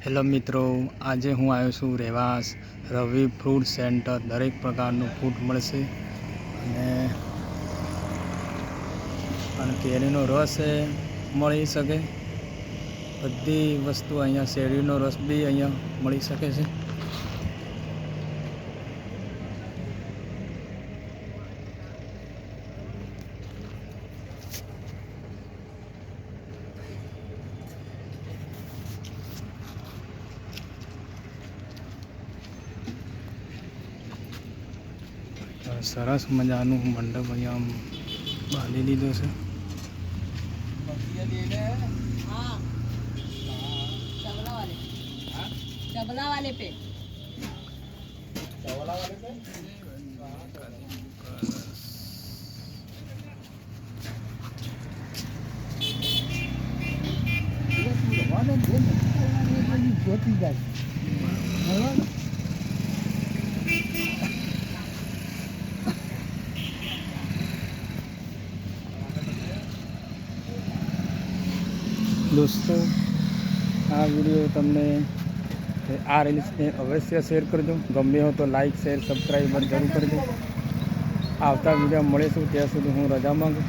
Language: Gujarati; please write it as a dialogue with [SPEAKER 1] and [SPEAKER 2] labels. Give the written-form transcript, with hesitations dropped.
[SPEAKER 1] હેલો મિત્રો, આજે હું આવ્યો છું રેવાસ રવિ ફ્રૂટ સેન્ટર. દરેક પ્રકારનું ફ્રૂટ મળશે અને કેરીનો રસ મળી શકે. બધી વસ્તુ અહીંયા, શેરડીનો રસ બી અહીંયા મળી શકે છે. સરસ મજાનું મંડપ અહીંયા બાંધી દીધો છે.
[SPEAKER 2] चबला वाले पे
[SPEAKER 1] દોસ્તો, આ વિડીયો તમને આ રીલ્સને અવશ્ય શેર કરજો. ગમે હો તો લાઈક, શેર, સબસ્ક્રાઈબ જરૂર કરજો. આવતા વિડીયો મળીશું, ત્યાં સુધી હું રજા માંગુ.